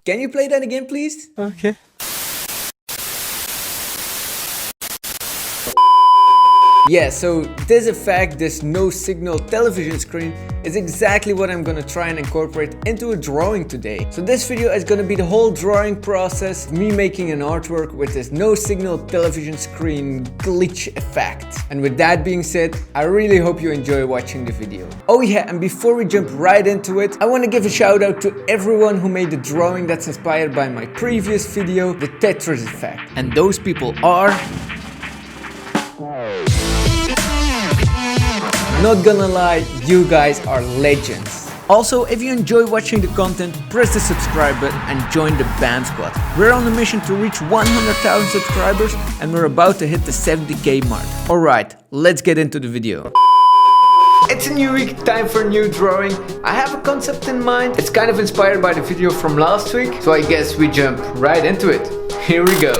Can you play that again, please? Okay. Yeah, so this effect, this no signal television screen, is exactly what I'm gonna try and incorporate into a drawing today. So this video is gonna be the whole drawing process, me making an artwork with this no signal television screen glitch effect. And with that being said, I really hope you enjoy watching the video. Oh yeah, and before we jump right into it, I wanna give a shout out to everyone who made the drawing that's inspired by my previous video, the Tetris effect. And those people are... Not gonna lie, you guys are legends. Also, if you enjoy watching the content, press the subscribe button and join the BAM squad. We're on a mission to reach 100,000 subscribers and we're about to hit the 70k mark. Alright, let's get into the video. It's a new week, time for a new drawing. I have a concept in mind. It's kind of inspired by the video from last week, so I guess we jump right into it. Here we go.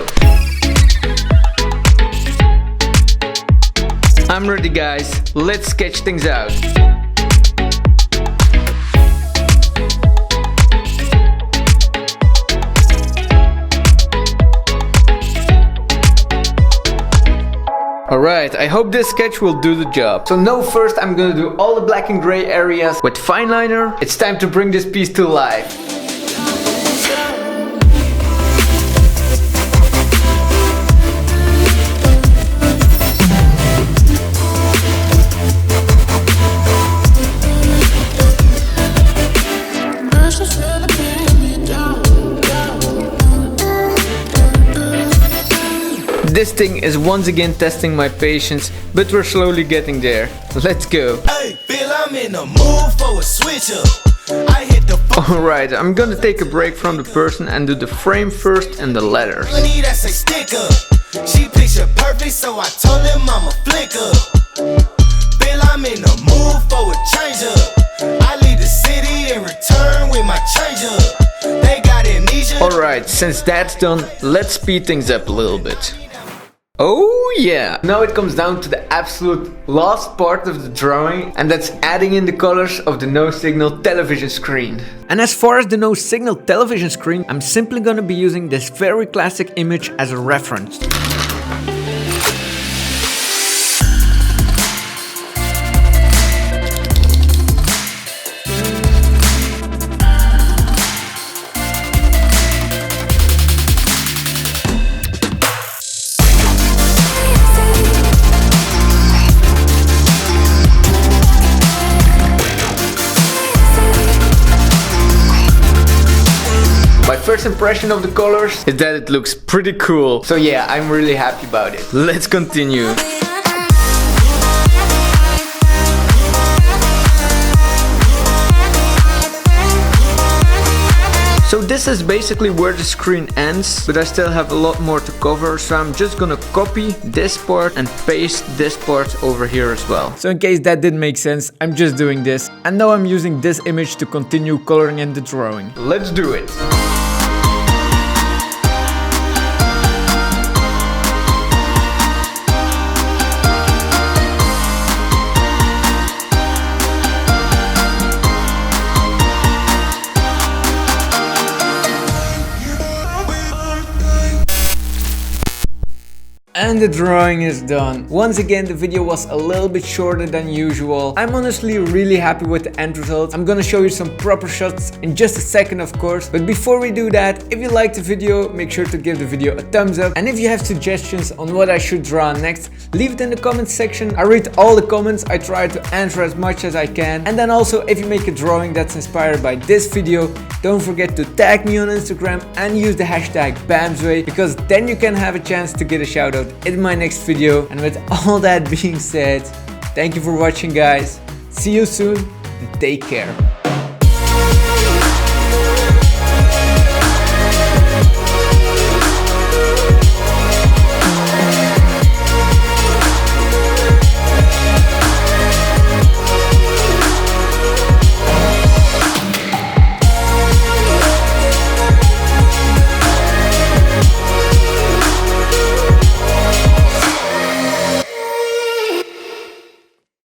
I'm ready, guys. Let's sketch things out. Alright, I hope this sketch will do the job. So no, first I'm gonna do all the black and gray areas with fine liner. It's time to bring this piece to life. This thing is once again testing my patience, but we're slowly getting there. Let's go. Hey, Bill, I'm in the mood for a switch up. I hit the Alright, I'm gonna take a break from the person and do the frame first and the letters. She picture perfect, so I told him I'm a flicker. Bill, I'm in the mood for a change up. I leave the city and return with my change up. They got amnesia. Alright, since that's done, let's speed things up a little bit. Oh yeah! Now it comes down to the absolute last part of the drawing, and that's adding in the colors of the no signal television screen. And as far as the no signal television screen, I'm simply gonna be using this very classic image as a reference. First impression of the colors is that it looks pretty cool. So yeah, I'm really happy about it. Let's continue. So this is basically where the screen ends, but I still have a lot more to cover, so I'm just gonna copy this part and paste this part over here as well. So in case that didn't make sense, I'm just doing this. And now I'm using this image to continue coloring in the drawing. Let's do it. And the drawing is done. Once again, the video was a little bit shorter than usual. I'm honestly really happy with the end result. I'm gonna show you some proper shots in just a second, of course. But before we do that, if you liked the video, make sure to give the video a thumbs up. And if you have suggestions on what I should draw next, leave it in the comments section. I read all the comments. I try to answer as much as I can. And then also, if you make a drawing that's inspired by this video, don't forget to tag me on Instagram and use the hashtag Bamsway, because then you can have a chance to get a shout out in my next video. And with all that being said, thank you for watching, guys. See you soon and take care.